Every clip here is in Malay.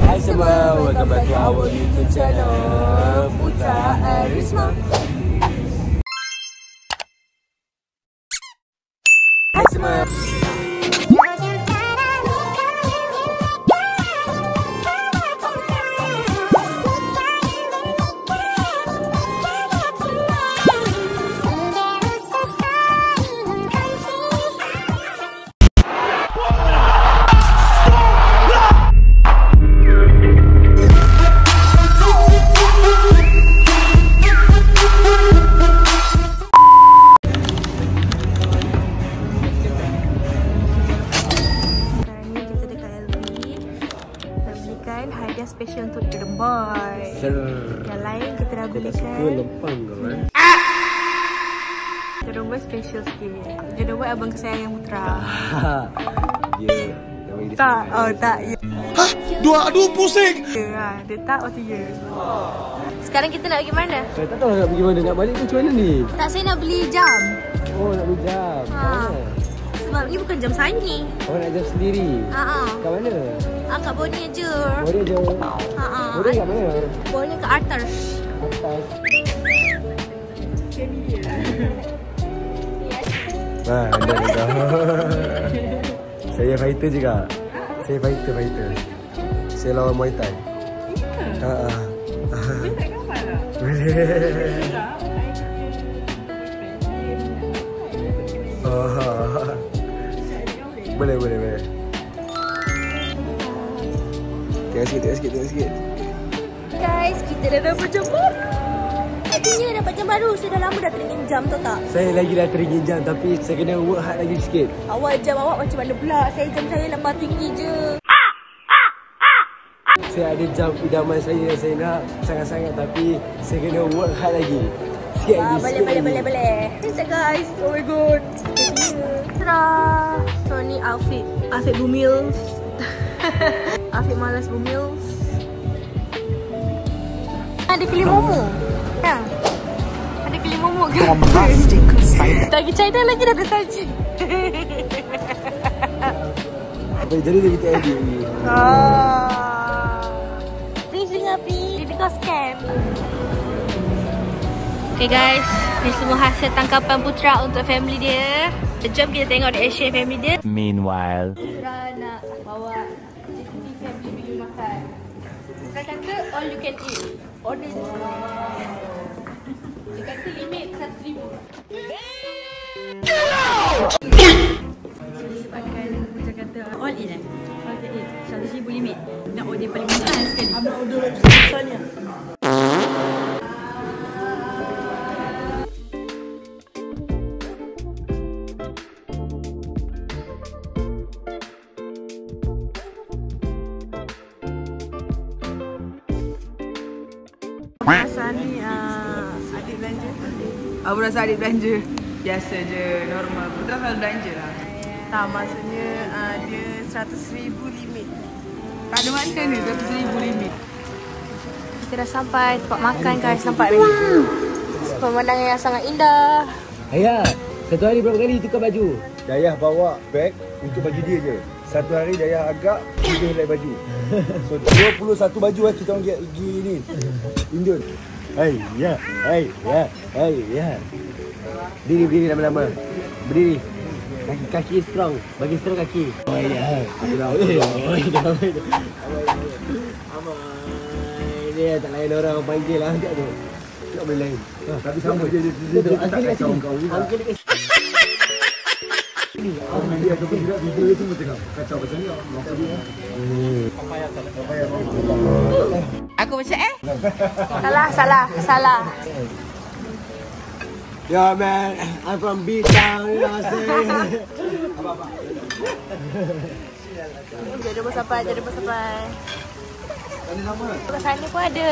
Hai semua, welcome back to our YouTube channel Putra Arisma. Hai semua. Hadiah special untuk Jeremboy. Yang lain kita dah belikan. Lempang kau Jeremboy special sikit. Jeremboy abang kesayangan Putra. Ya. Tak, oh tak. Hah? Aduh pusing. Ya, dia tak atau ya. Sekarang kita nak pergi mana? Saya tak tahu nak pergi mana, nak balik macam mana ni? Tak, saya nak beli jam. Oh, nak beli jam. Sebab ni bukan jam saya ni. Oh, nak jam sendiri? Kat mana? Kat Boni je. Boni je? Boni kat mana? Boni kat atas. Atas. Dah. Saya fighter juga. Saya fighter. Saya lawan Muay Thai. Muay Thai gambar tak? Boleh. Boleh. Tengok sikit. Guys, kita dah dapat jam baru. Katanya dapat jam baru. Saya dah lama dah teringin jam, tahu tak? Saya lagi dah teringin jam, tapi saya kena work hard lagi sikit. Jam awak macam mana pula? Jam saya lembah tinggi je. Saya ada jam idaman saya nak sangat-sangat, tapi saya kena work hard lagi. Sikit lagi. Boleh. Thanks guys. Oh my god. Tara. So ni outfit Bumil. Outfit malas Bumil. Ada kelimomo. Ya. Ada kelimomo ke? Tagi China lagi dah tersaji. Apa jadi dia kita edit ni? Please api. Dia kau scan. Okay guys, ni semua hasil tangkapan Putra untuk family dia. Jom kita tengok reaction family dia. Meanwhile, Putra nak bawa JTT family pergi makan. Putra kata all you can eat. Order je. Dia kata limit 1,000. Sebabkan Putra kata all in all can eat 1,000 limit. Nak order paling mahal sekali. Abang order besarnya. Rasa ni adik belanja. Aku rasa adik belanja biasa je, normal. Putra selalu belanja lah. Tak, maksudnya dia 100,000 limit. Tak ada macam ni 100,000 limit. Kita dah sampai tempat makan guys, nampak ni. Pemandangan yang sangat indah. Ayah, satu hari berapa kali tukar baju? Dayah bawa beg untuk baju dia je. Satu hari Dayah agak 3 helai baju. So 21 baju lah kita orang pergi ni Indon. Hey ya. Berdiri lama-lama. Berdiri. Kaki strong. Bagi strong kaki. Oh ya. Dia tak layan orang panggil lah angkat tu. Tak boleh lain. Tapi sama je dia tak kacau kau juga. Dia ataupun tidak video semua tengok kacau macam ni. Aku macam Salah. Yo man, I'm from B-Town, you know what I'm saying? Jadi bersampai. Kat sana pun ada.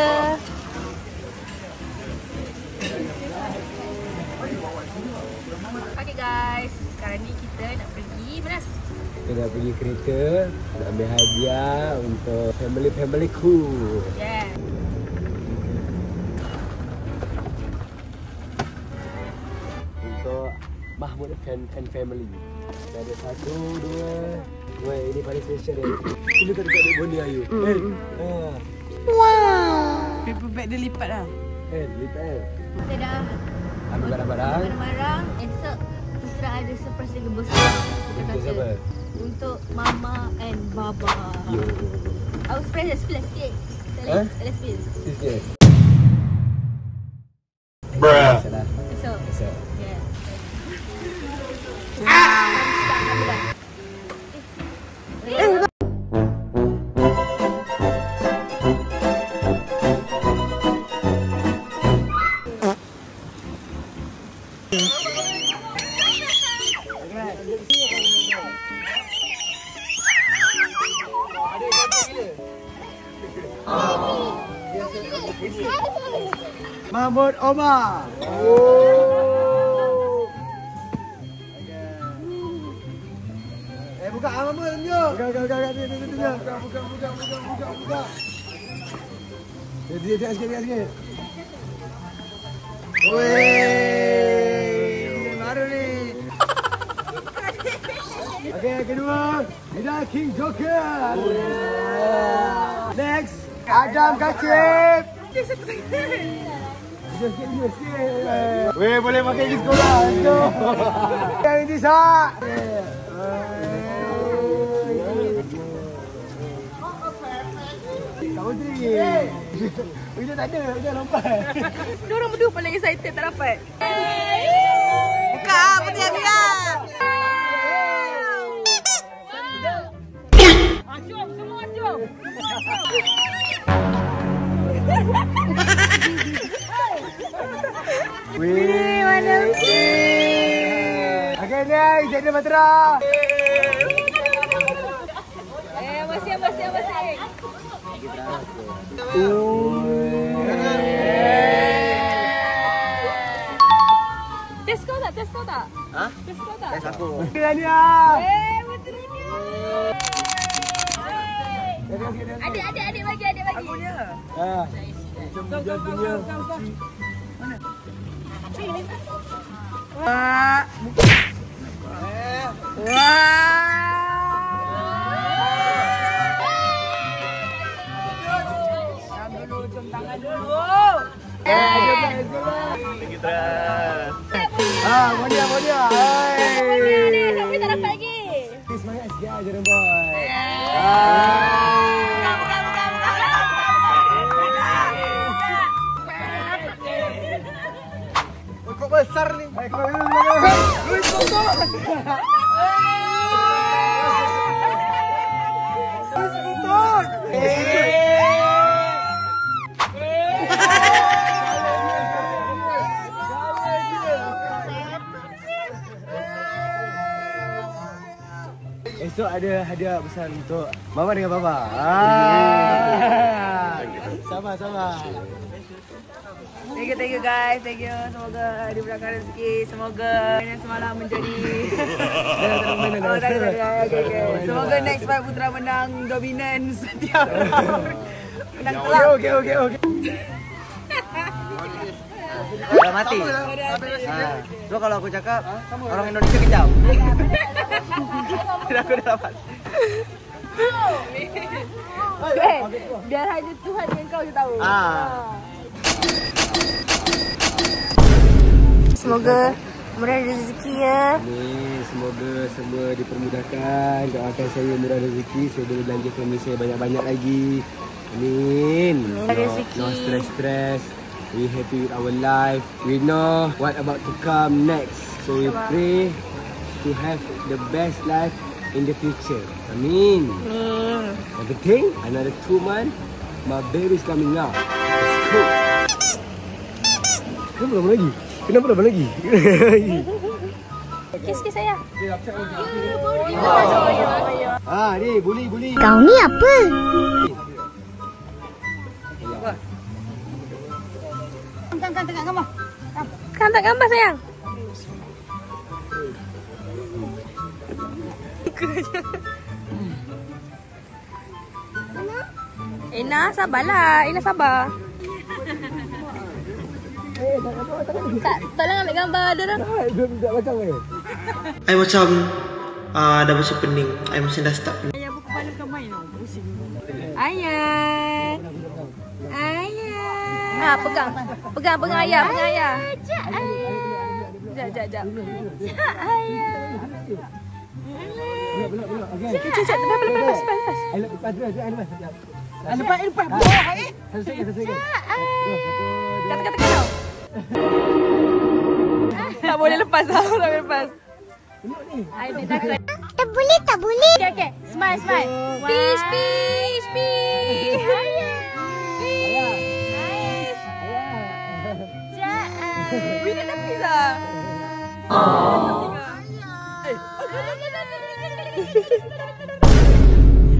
Okay guys, sekarang ni kita nak pergi mana? Kita nak pergi kereta, nak ambil hadiah untuk family ku. Yeah. Untuk Mahmud and family. Kita ada 1, 2, Weh, ini paling special ni. Ini tak dekat dek bonda Ayu. Paper bag dia lipat dah. Lipat. Kita dah Ambil barang-barang. barang-barang. Esok Putra ada surprise lagi besar. Kita Untuk kata siapa? untuk Mama and Baba. Yo. Aku surprise dah spill sikit. Let's spill. Sikit. Bruh. Salah. Esok. Esok. Yeah. Mahmud Omar. Buka Mahmud tunjuk. Buka. Buka. Dia sikit. Weh. Baru ni. Okey, kedua. Ida King Joker. Next, Adam Kacip. Weh, boleh pakai di sekolah. Yang ini sah. Tak boleh. Kita tak ada, kita lompat. Diorang berdua paling excited tak dapat. Buka, putih Abiah. Jom, semua jom. Wih, mana? Okey, next, jadi Matra. Masih. Test kau tak? Hah? Test kau tak? Tes aku. Kirania. Putrinya. Adik bagi. Aku dia. Macam dia punya. Wah. Jom tangan dulu. Mau dia. Tapi tak dapat lagi. Semangat sikit aja, boy. Kok besar ni? Esok ada hadiah besar untuk Mama dengan Baba. Sama. Thank you guys. Thank you. Semoga dimudahkan rezeki. Semoga yang semalam menjadi okay. Semoga next fight Putra menang dominan setiap round. Menang telak. Okey. Dah mati. So kalau aku cakap orang Indonesia kejam. Aku dah dapat. Biar hanya Tuhan yang kau je tahu. Semoga murah rezeki ya. Amin. Semoga semua dipermudahkan. Doakan saya murah rezeki. Saya boleh belanja family saya banyak-banyak lagi. Amin. No stress. We happy with our life. We know what about to come next. So we pray to have the best life in the future. Amin. Yang penting, another 2 months, my baby is coming out. Let's go. Kenapa lama lagi? Kiss sayang. Ni bully. Kau ni apa? Kan tak gambar sayang. Ina sabarlah. Ina sabar. Tak, tolong ambil gambar dia dah. Tak belakang ni. I macam dah bersih pening. I mesin dah start pening. Ayah buka kepala kau main tau. Pusing. Ayah. Ayah. Pegang. Pegang ayah, pegang ayah. Jap. Ayah. Cek, lepas. Lepas. Kata-kata kau. Tak boleh lepas tau, tak boleh lepas. I takut. Tak boleh. Okay. Smile. Peace. Bila dah pizza.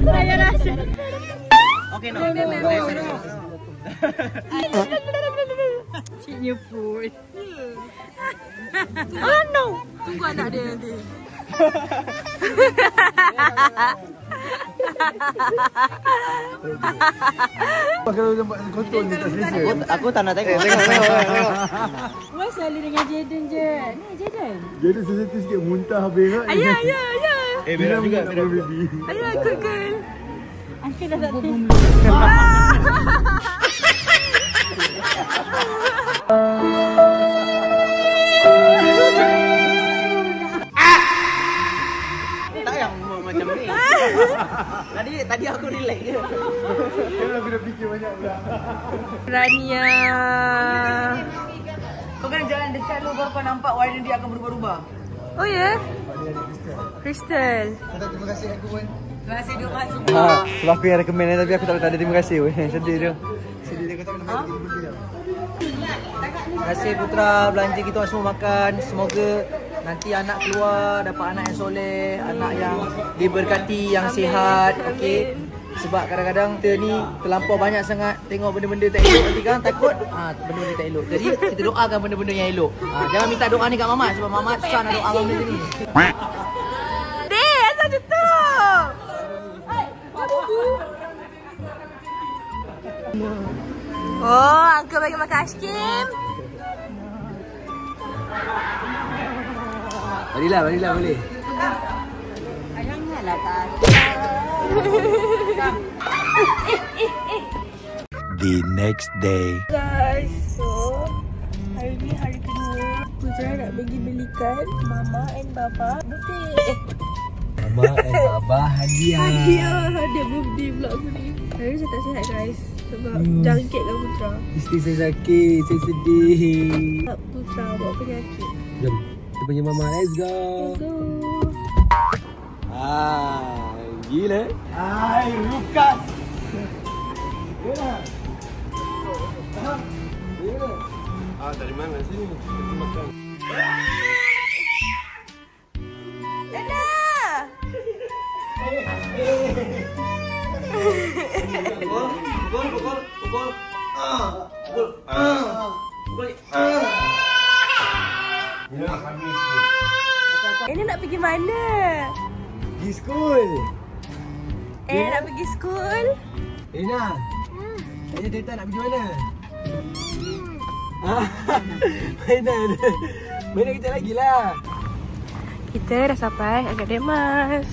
Ayah rasa. Okay, no. Ciknya pun. Oh no. Tunggu anak dia nanti. Kalau nampak kotor ni tak selesa. Aku tak nak tengok. Why selalu dengan Jaden je? Ni Jaden. Jadi sensitif sikit muntah berak. Ayah. Berak juga baby. Ayah, good girl. Angkat dah tak tahu. Tak yang macam ni. Tadi aku relax je. Aku dah fikir banyak pula. Rania. Kau kena jalan dekat lu baru kau nampak warna dia akan berubah-ubah. Oh ya? Crystal. Terima kasih aku pun. Terima kasih dia masuk. Sebab aku yang recommend tapi aku tak ada terima kasih. Sedih dia kata nak bagi benda dia. Terima kasih Putra belanja kita orang semua makan. Semoga nanti anak keluar dapat anak yang soleh, anak yang diberkati, yang sihat. Okey. Sebab kadang-kadang kita ni terlampau banyak sangat tengok benda-benda tak elok, nanti kan takut benda-benda tak elok. Jadi kita doakan benda-benda yang elok. Jangan minta doa ni kat Mamat sebab Mamat susah nak doa benda ni. Dek, asal tutup? Oh, Uncle bagi makan aiskrim. Balilah boleh. Ayangnya lah kan. The next day. Guys, so hari ni hari kedua Putra nak pergi belikan Mama and Baba birthday. Mama and Baba hadiah. Hadiah birthday pula aku ni. Hari ni saya tak sihat guys sebab jangkitkan Putra. Isteri saya sakit, saya sedih. Sebab Putra bawa penyakit. Jom, kita pergi Mama, let's go. Let's go. Gila. Hai, Lukas. Dari mana sini? Kita makan. Dada. Pukul. Ini nak pergi mana? Pergi school. Nak pergi school? Rina. Tanya Teta nak pergi mana? Mana kita lagi lah. Kita dah sampai Akademi Mas.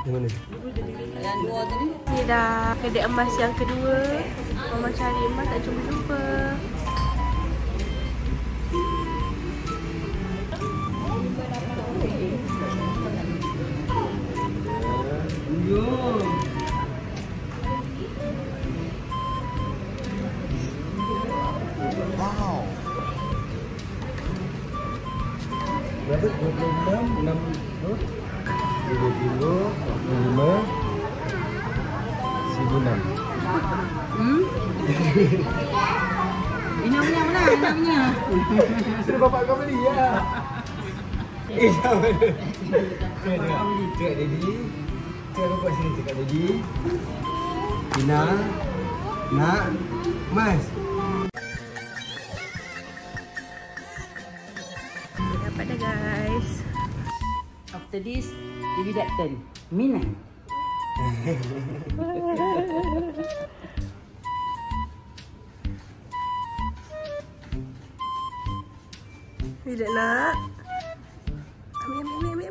Di mana? Ni dah kedai emas yang kedua. Mama cari emas tak jumpa-jumpa. Wow. Berapa? 26, 6, 2 kilo, 45, 1,006. Ini punya mana? Ini punya. Sudah bapak kau beli ya. Jangan mana? Cakap Daddy. Cakap bapak sini cakap Daddy. Tina, nak, Mas. Dapat dah guys. After this, give me that 10. Minang. Bila nak? Ambil.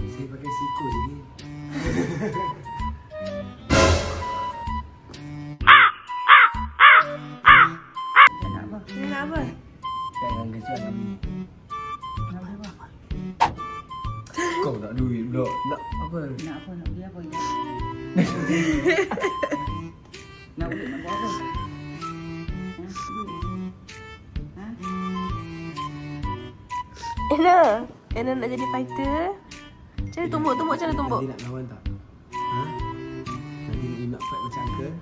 Saya pakai siku ni. Ni nak apa? Jangan kecuali. Kau nak duit pula. Nak apa? Nak apa? Nak beli apa? Nak beli nak buat apa? Anna nak jadi fighter. Cari tumbuk. Nanti nak lawan tak? Ha? Nanti nak fight macam uncle?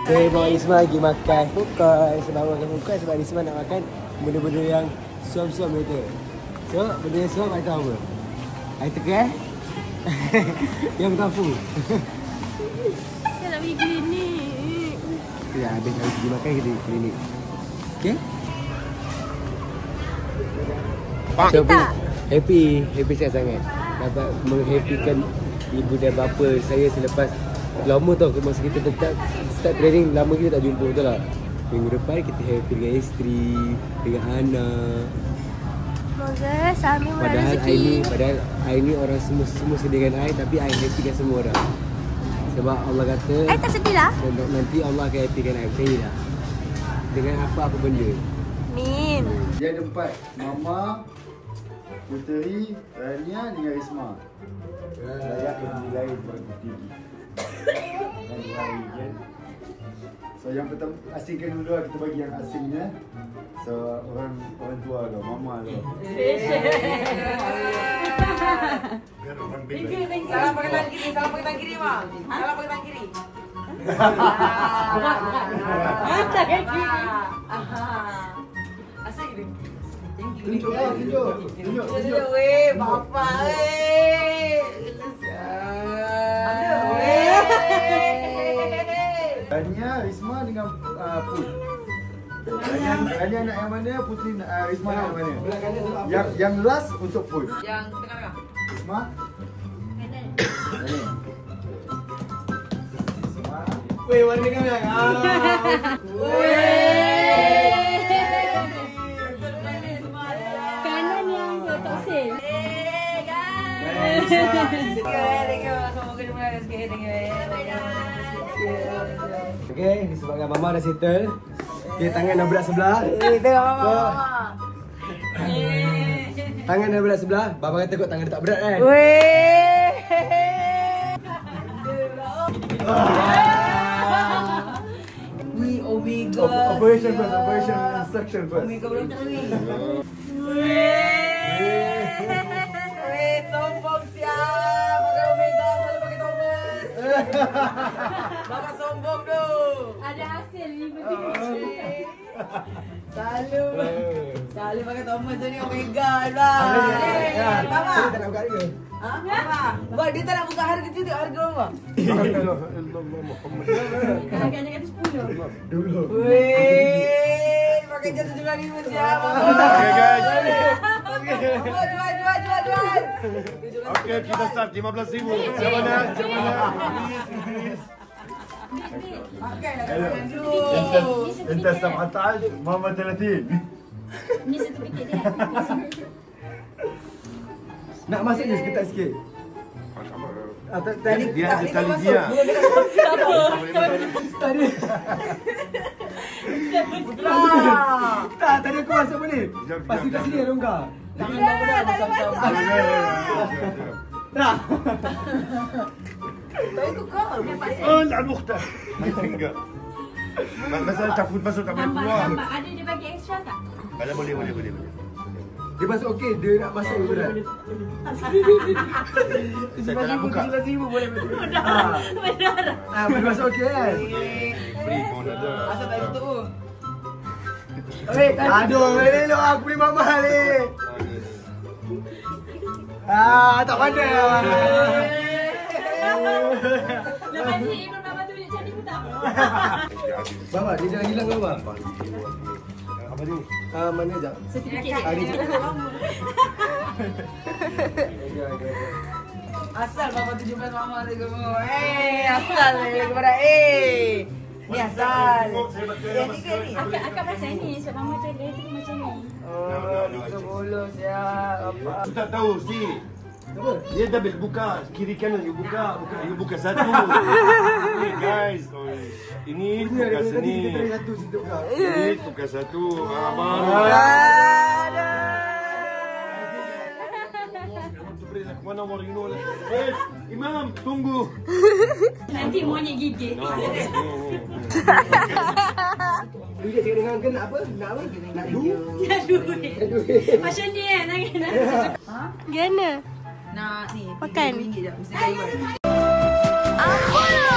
Okay, bawa Isma pergi makan fokus. Sebab makan fokus sebab Isma nak makan benda-benda yang suam-suam betul. So, benda yang suam I tahu apa? I teka yang tafu. Saya nak pergi klinik. Ya, habis kami pergi makan kita pergi klinik. Okay? So, happy sangat dapat menghappykan ibu dan bapa saya selepas lama tau masa kita tetap start training, lama kita tak jumpa, betul tak? Minggu depan kita happy dengan isteri, dengan anak. Semoga Sami murah rezeki. Padahal I ni orang semua sedih dengan I, tapi I happykan semua orang. Sebab Allah kata I tak sedih lah. nanti Allah akan happykan I, percayalah. Dengan apa benda. Min. Dia ada 4. Mama, Puteri, Rania dengan Isma. Saya yang lain pada TV. So yang pertama asingkan dulu lah, kita bagi yang asingnya. So orang tua ke, mama ke. Salam pakai tangan kiri, mak. Salam pakai tangan kiri. Tangan kiri. Asal gini. Tunjuk. Weh, bapa Rania, Risma dengan Put. Rania nak yang mana, Putri nak Risma nak yang mana? Yang last untuk Put. Yang tengah-tengah. Risma. Weh, warna dengan yang. Kanan yang tak sale. Okay, disebabkan Mama dah settle. Okay, tangan dah berat sebelah. Tengok mama. Tangan dah berat sebelah. Baba kata kot tangan dia tak berat kan? Weh. Ni Omega. Operation first, operation instruction first. Omega belum tak ni. Weh, sombong siap. Pakai Omega, selalu pakai Thomas. Bapak sombong tu. Ada hasil ni betul. Selalu pakai Thomas ni Omega lah. Bapa. Saya tak nak buka dia. Ha? Bapa. Bapa dia tak nak buka harga tu, harga berapa? Kadang-kadang kata 10. Weh, pakai jatuh juga ni siap. Okay guys. Jual. Okay, kita start 15,000. Siapa nak? Pakai lah dulu. Intas 17, Mama 30. Ni sertifikat dia. Nak masuk je seketak sikit. Tadi Dia ada tali dia. Tadi. Tak, tadi aku masuk boleh. Pasti kat sini ada longgar. Jangan bawa dah bersama-sama. Tak. Tapi tu kau. Oh, la mukhtar. Enggak. Masalah takut masuk tak boleh keluar. Nampak. Ada dia bagi extra tak? Kalau boleh. Dia masuk okey, dia nak masuk berat. Saya tak nak buka. boleh betul. Benar. Boleh masuk okey kan? Free pun ada. Asal tak tutup. Aduh, elok aku beli mahal ni. Tak pandai. Lepas ni Ibn Baba tunjuk cantik pun tak apa. Baba, dia dah hilang baba. Apa ni? Mana jap? Sertifikat Hari dia. Asal Bapa 17 Mama ada gemuk. Asal lagi kepada Ni asal. Yang ni ke ni? Akak macam ni. Sebab Mama macam dia tu macam ni. Oh, lucu bolos ya. Apa? Aku tak tahu si. Dia dah buka kiri kanan, you buka satu. Hey guys, ini tukar sini. Ini tukar satu. One hour, you know. Hey, Imam, tunggu. Nanti monyet gigit. Dia cakap dengan Uncle nak apa? Nak apa? Nak duit. Macam ni nangis. Gimana? Nak ni. Makan. RM3 je. Mesti kaya. Apa?